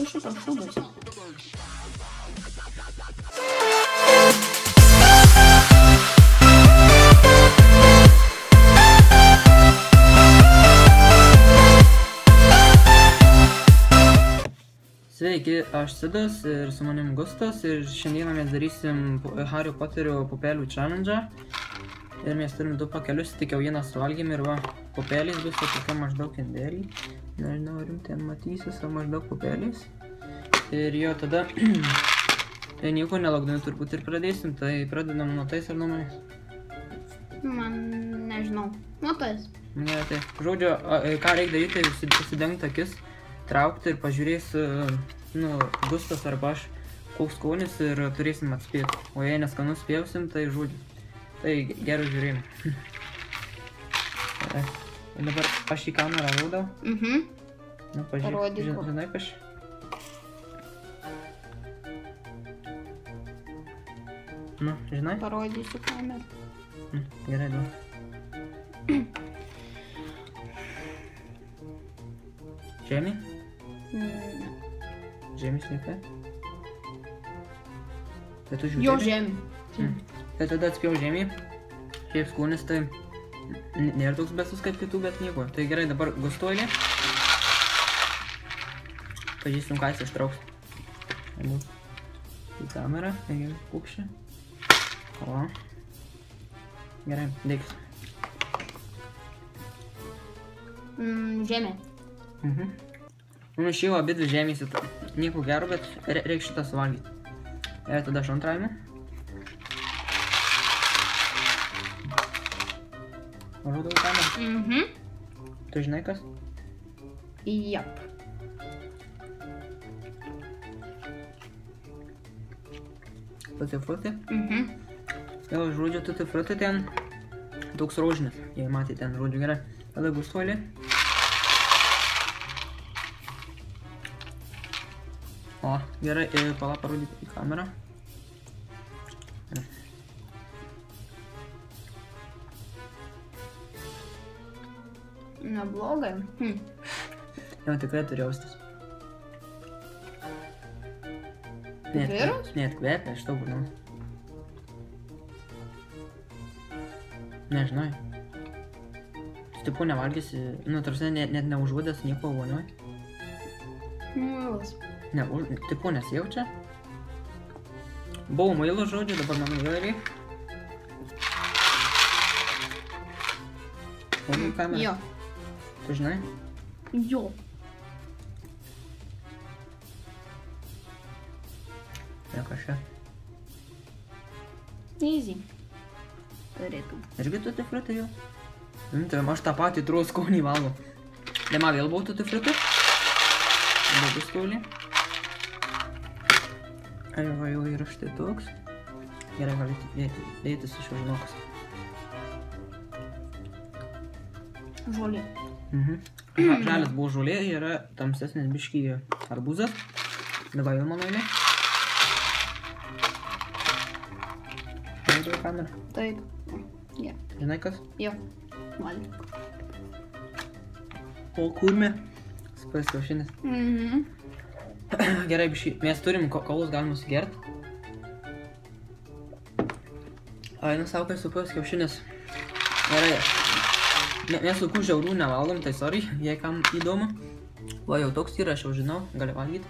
biškai karščiau bus. Sveiki, aš Sidas ir su manim Gustas ir šiandieną mes darysim Hario Poterio pupelių challenge. Ir mes turim 2 pakelius, tik jau vieną suvalgėm ir va, pupelės bus tokia maždaug indelį. Nežinau, ar jums ten matysis, o maždaug pupelės. Ir jo, tada nieko nelaukdami turbūt ir pradėsim, tai pradedam nuo tais ar nuo manęs? Man nežinau. Nuo tais. Ne, tai, žodžiu, ką reikia daryti, tai užsidengti akis, traukti ir pažiūrės, Gustas arba aš, koks skonis ir turėsim atspėti. O jei neskanus spėjusim, tai žodžiu. Tai gerą žiūrėjimą. Ir dabar aš į kamerą rodau. Nu, pažiūrėk, žinai kaž. Nu, žinai? Parodysiu kamerą. Gerai, du. Žemė? Ne. Žemė slėpė? Tai tu žiūrėjai? Jo žemė. Tai tada atspėjau žemė. Šiaip skonis tai nėra toks baisus kaip kitų, bet nieko. Tai gerai, dabar gustuolė. Pažįstum, ką jis ištrauks. Į kamerą, taigi kukščią. O. Gerai, dėkis. Žemė. Nu, išėjau abi dvi žemės, nieko gero, bet reikia šitą suvalgyti. Ir tada aš antrą imu. Rodau į kamerą. Tu žinai kas? Jap. Tutti frutti? Jo, žodžiu, tutti frutti ten toks rožinis, jei matė ten, žodžiu, gerai. Tada gustuolė. O, gerai, pala parodyti į kamerą. Neblogai. Jau tikrai turi jaustis. Pipiras? Net kvepia, aš tau būnau. Nežinai. Stipu nevalgysi, tarsi net neužuodęs nieko vonioj. Muilas. Tipo nesijaučia. Buvo muilo žodžiu, dabar mano vėliai. Rodau į kamerą. Jo. Tu žinai? Jo. Ne kažką. Easy. Turėtų. Irgi tutti frutti jau. Tai aš tą patį turiu skonį valgau. Ne man vėl buvo tutti frutti. Buvo gustuolė. Va jau yra štai toks. Gerai, gali dėtis iš žinokas. Žolė. Žalis buvo žolė, yra tamsesnis biškį arbūzas. Dabar jau mano eilė. Rodau į kamerą. Taip. Gerai. Žinai kas? Jo. Valgyk. O kurmė. Spas kiaušinis. Gerai, biškį. Mes turim kaulus galima sugerti. Einu savo, kai supas kiaušinis. Gerai. Mes tokių žiaurų nevalgom, tai sorry, jei kam įdomu. Va, jau toks yra, aš jau žinau, gali valgyti.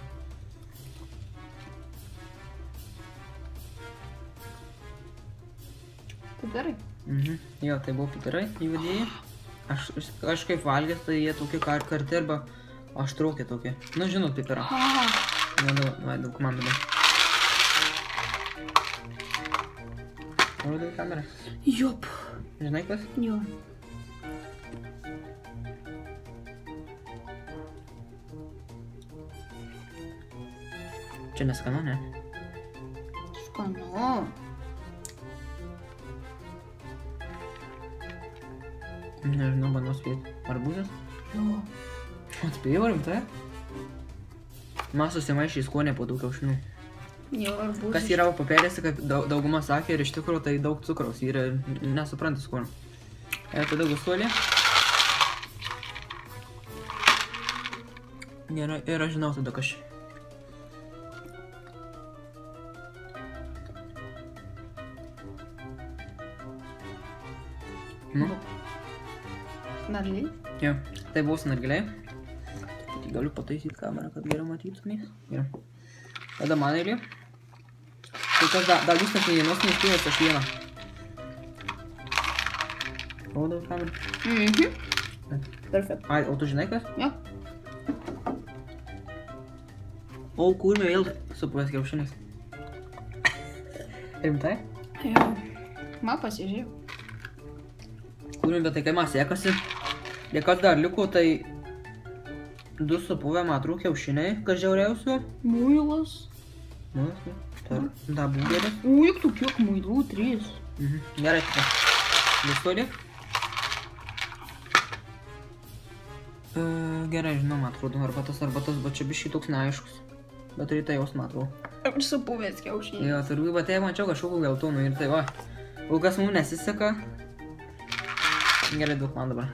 Pipirai? Jo, tai buvo pipirai įvadėjai. Aš kaip valgęs, tai jie tokie karti arba aštrokie tokie. Nu, žinot pipirą. Aha. Va, daug man dabar. Rodau į kamerą. Jop. Žinai kas? Jo. Čia neskanu, ne? Skanu. Nežinau, bandau spėti. Arbūzas? Jo. Atspėjau, rimtai? Man susimaišė skonė po daug kiaušinių. Jo, arbūzas. Kas yra papelėse, kaip dauguma sakė, ir iš tikrųjų tai daug cukraus. Ir nesupranti skonio. Tada gustuolė. Ir aš žinau tada kažkaip. Nu, Dar lyg. jo. Tai buvo snargiliai. Tai galiu pataisyti kamerą, kad geriau matytumės. Gerai. Tada man eilė. Tai kas dar jūs tas vienos nespėjęs aš vieną. Rodau kamerą. Perfekt. Ai, o tu žinai kas? Jo. O, kurmė vėl supuvęs kiaušinis. Rimtai? Jo. Man pasižiūrėjau. Kurmė, bet tai kai man sekasi. Jei kas dar liko, tai 2 supuvę matrų kiaušiniai, kas žiauriausių. Muilas. Nu, da būgeris. Ui, tu kiek muilų, 3. Gerai, tada. Visodė. Gerai, žinau, man atrodo, arba tas, bet čia biškai toks neaiškus. Bet rytai jos matau. Aš supuvęs kiaušinį. Jo, turbūt, bet tai mačiau kažkokių geltonų ir tai va. O kas mums nesiseka. Gerai, duok man dabar.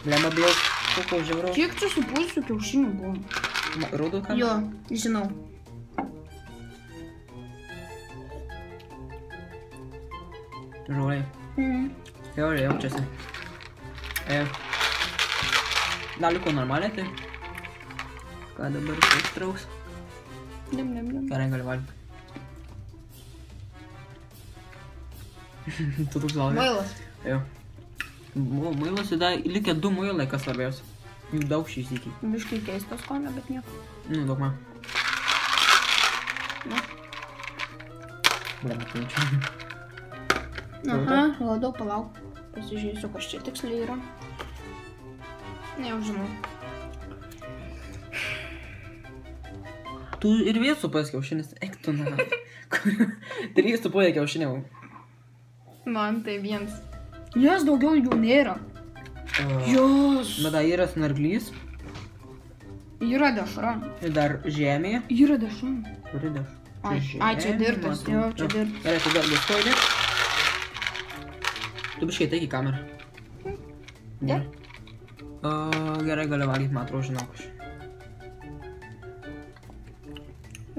Blemba bijau, kokio žiauro. Kiek čia supuvusių kiaušinių buvo? Rodau kamerą? Jo, žinau. Žiauriai. Jo, jaučiasi. Dar liko normaliai, tai. Ką dabar ištrauks? Nem. Gerai, gali valgyti. Tu toks valgai? Muilas. Jo. Muilas ir dar likę 2 muilai, kas svarbiausia. Jų daug šį sykį. Biškai keistas skonio, bet nieko. Nu, daug man. Nu. Blemba, kenčiu. Aha, rodau, palauk. Pasižiūrėsiu, kas čia tiksliai yra. Nežinau. Tu ir vėl supuvęs kiaušinis. Eik tu na. 3 supuvę kiaušiniai. Man tai 1. Jas daugiau jų nėra. Jos. Bet dar yra snarglys. Yra dešra. Ir dar žemė. Yra dešra. Kuri deš? Ai, čia dirtas. Jo, čia dirtas. Gerai, tu gal listoidė. Tu biškai taigi kamerą. Ne? Gerai, gali valgyti, man atrodo, žinau kažką.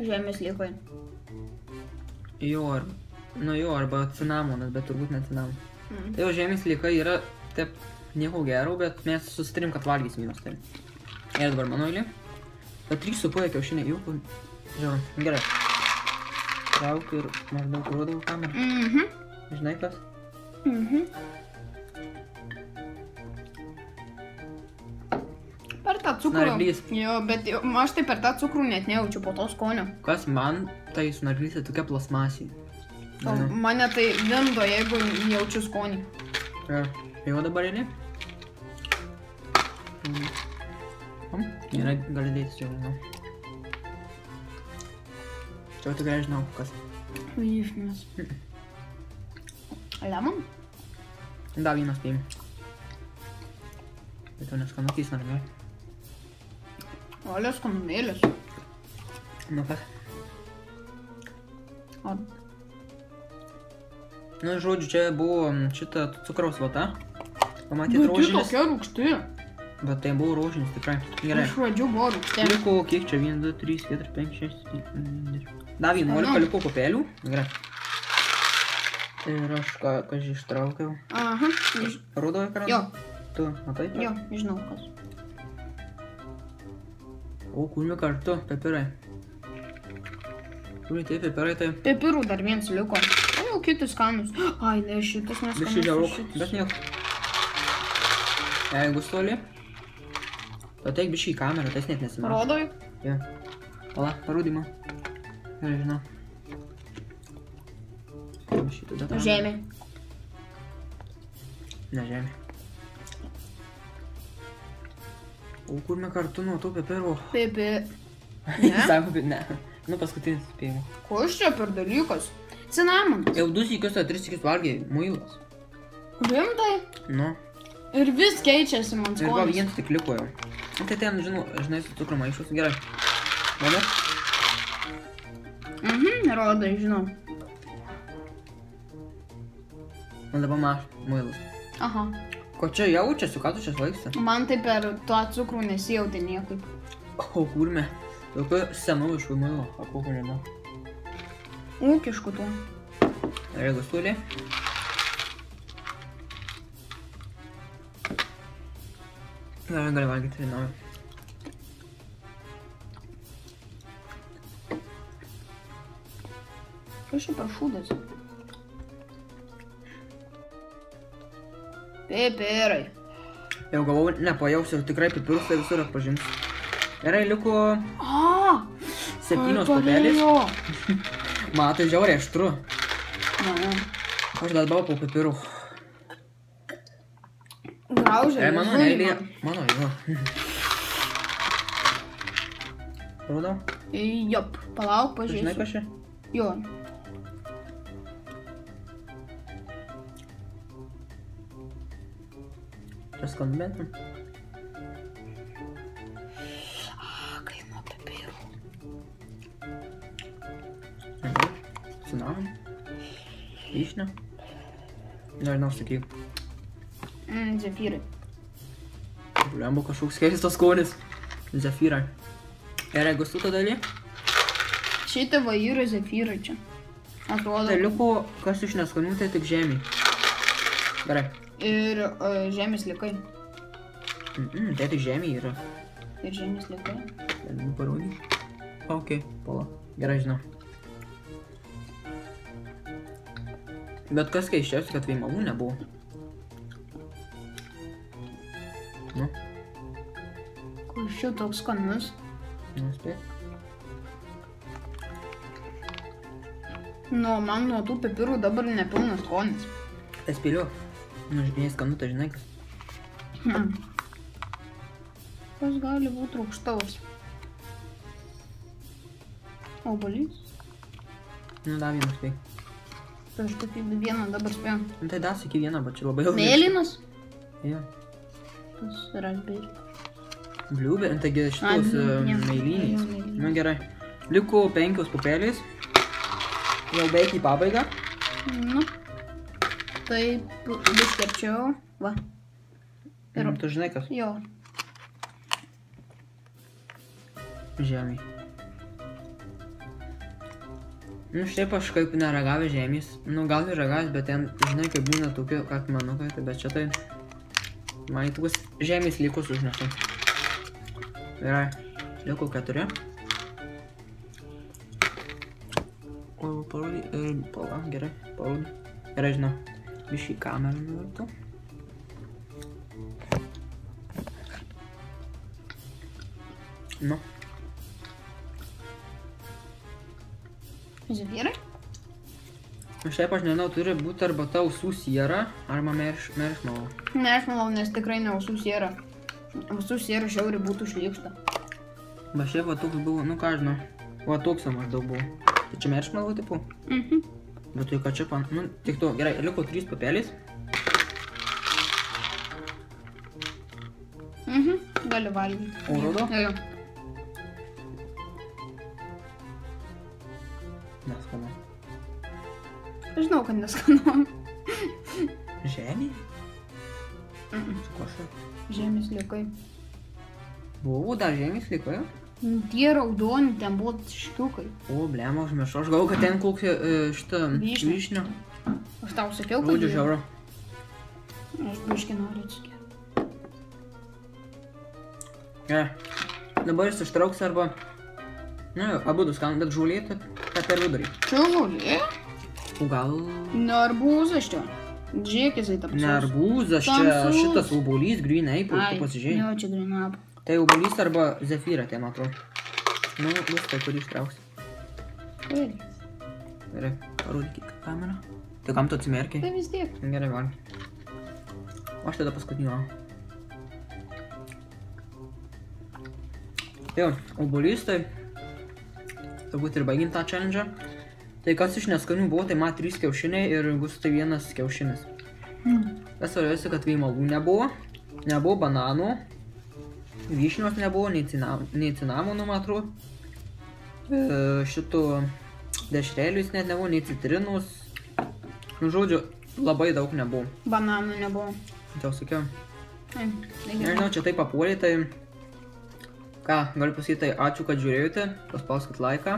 Žemės likai. Jo, arba cinamonas, bet turbūt ne cinamonas. Tai jau žemės likai yra, taip, nieko gero, bet mes susitarim, kad valgysim juos, taip. Ir dabar mano eilė. Bet 3 supuvę kiaušiniai, jau, žiūrėjau, gerai. Trauk ir maždaug rodau kamerą. Žinai kas? Per tą cukrų. Snarglys. Jo, bet aš tai per tą cukrų net nejaučiu po to skonio. Kas man, tai snarglys tokia plasmasė. O mane tai vindo, jeigu jaučiu skonį. Jau dabar eilė? Gerai, gali dėtis jau, žinau. Čia tikrai žinau, kas. Vyšnius. Lemon? Da, vynas paimi. Bet jau neskanukys, ar ne? Olė skanumėlis. Nu kas? Ar? Nu, žodžiu, čia buvo šita cukraus vata. Pamatyt Bet tai rožinis. tokia rūgšti. Bet tai buvo rožinis, tikrai. Gerai. Iš pradžių buvo rūgšti. Liko kiek čia? 1, 2, 3, 4, 5, 6, 7. Da, 11 liko popelių. Gerai. Ir aš ką ištraukiau. Aha. Rodo ekraną? Jo. Tu, matai? Jo, žinau kas. O, kurmi kartu, pepirai. Kurmi tie pepirai, tai... Pipirų dar 1 liko. O jau kitus skanus. Ai, ne, šitas neskanus. Biškai žiaurok, bet nieko. Jeigu stoli, pateik biškai į kamerą, tai jis net nesimato. Rodoj? Jo. Pala, parūdy man. Gerai, žinau. Biškai tada tam. Žemė. Ne, žemė. O kurmi kartu nuo to pepiro? Pipi. Sako, ne. Nu, paskutinis spėjimo. Koks čia per dalykas? Cinamonas. Jau 2 sykius ar 3 sykius valgiai, muilas. Rimtai? Nu. Ir vis keičiasi man Ir gal skonis. 1 tik liko jau. Tai ten, žinai, su cukru maišus. Gerai. Mano? Rodai, žinau. Man dabar maš, muilas. Aha. Ko čia jaučiasi, ką tu čia svaigsi? Man tai per tą cukrų nesijauti niekaip. O kurme, tokio senoviškų muilo, o kokio nežinau. Ūkiškų tuo. Jeigu stulė. Gali valgyti naują. Kas čia per šūdas? Pipirai. Jau galvau, nepajausiu, tikrai pipirus tai visur atpažinsiu. Gerai, liko 7 pupelės. Man tai žiauriai aštru. Aš dar buvau po pipirų. Graužia. Mano eilė. Mano jo. Rodau? Jop, palauk, pažiūrėsiu. Žinai kas čia? Jo. Čia skanu bent. Kai nuo pipirų. Cinamon. Vyšnia. Nežinau, sakyk. Zefyrai. Lembo kažkoks keistas skonis. Zefyrai. Gerai, gustuto dalį. Šitą va yra zefyrai čia. Atrodo. Tai liko, kas iš neskanių, tai tik žemė. Gerai. Ir žemės likai. Tai tik žemė yra. Ir žemės likai. Galime parodyti. Ok, pala. Gerai, žinau. Bet kas keiščiausia, kad veimalų nebuvo. Nu. Kur šių toks skanus. Nuspėk. Nu, man nuo tų pipirų dabar nepilnas skonis. Tai spėliu. Nu, žinai, skanu, tai žinai kas. Kas gali būti rūgštaus? Obuolys? Nu, dar vieną spėk. Tai aš tokį vieną dabar spėjau. Nu, tai dar saky vieną, bet čia labai ilgai. Mėlynas? Jo. Tas raspberry. Blueberry, taigi šitos mėlynės. Nu, gerai. Liko 5 pupelės. Jau beveik į pabaigą. Nu. Taip, vis kepčiau. Va. Tu žinai kas? Jo. Žemė. Nu, šiaip aš kaip neragavęs žemės. Nu, gal ir ragavęs, bet ten, žinai, kaip būna tokie akmenukai, tai bet čia tai... Man į tokius žemės likus užnesu. Gerai, liko 4. O, parodį, pala, gerai, parodį. Gerai, žinau. Biškį kamerą nuvertu. Nu. Zefyrai? Šiaip aš nežinau, turi būti arba ta ausų siera, arba marshmallow. Marshmallow, nes tikrai ne ausų siera. Ausų siera žiauriai būtų šlykšta. Bet šiaip va toks buvo, nu ką žinau, va toks maždaug buvo. Tai čia marshmallow tipo? Bet tai ką čia pan, nu tik to, gerai, liko 3 pupelės. Gali valgyti. O, rodo? Jo. Neskanu. Žinau, kad neskanu. Žemė? Su koša? Žemės likai. Buvo dar žemės likai? Tie raudoni, ten buvo škiukai. O, blema, užmiršau, aš galvoju, kad ten koks šitą vyšnio. Aš tau sakiau, kad... Žodžiu, žiauru. Aš biškį noriu atsikėti. Gerai. Dabar jis ištrauks arba... Nu, abudu skanu, bet žolė, tai per vidurį. Čia žolė? O gal... Ne arbūzas čia. Žiūrėk, jisai tamsus. Ne arbūzas, čia šitas obuolys, green apple, tu pasižiūrėjai. Jo, čia green apple. Tai obuolys arba zefyra, ten atrodo. Nu, viską, kurį ištrauksi. Taip. Gerai, parodykit kamerą. Tai kam tu atsimerkiai? Tai vis tiek. Gerai, valgy. O aš tada paskutinį. Jo, obuolys tai... Turbūt ir baigim tą challenge. Tai kas iš neskanių buvo, tai man 3 kiaušiniai ir Gustai 1 kiaušinis. Kas svarbiausia, kad veimalų nebuvo. Nebuvo bananų. Vyšnios nebuvo, nei cinamonų, man atrodo. Šito dešrelių jis net nebuvo, nei citrinus. Nu, žodžiu, labai daug nebuvo. Bananų nebuvo. Jau sakiau. Nežinau, čia taip papuolė, tai... Ką, galiu pasakyti, tai ačiū, kad žiūrėjote, paspauskit laiką.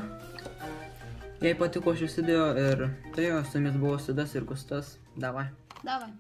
Jei patiko šis video ir tai jo, su jumis buvo Sidas ir Gustas. Davai. Davai.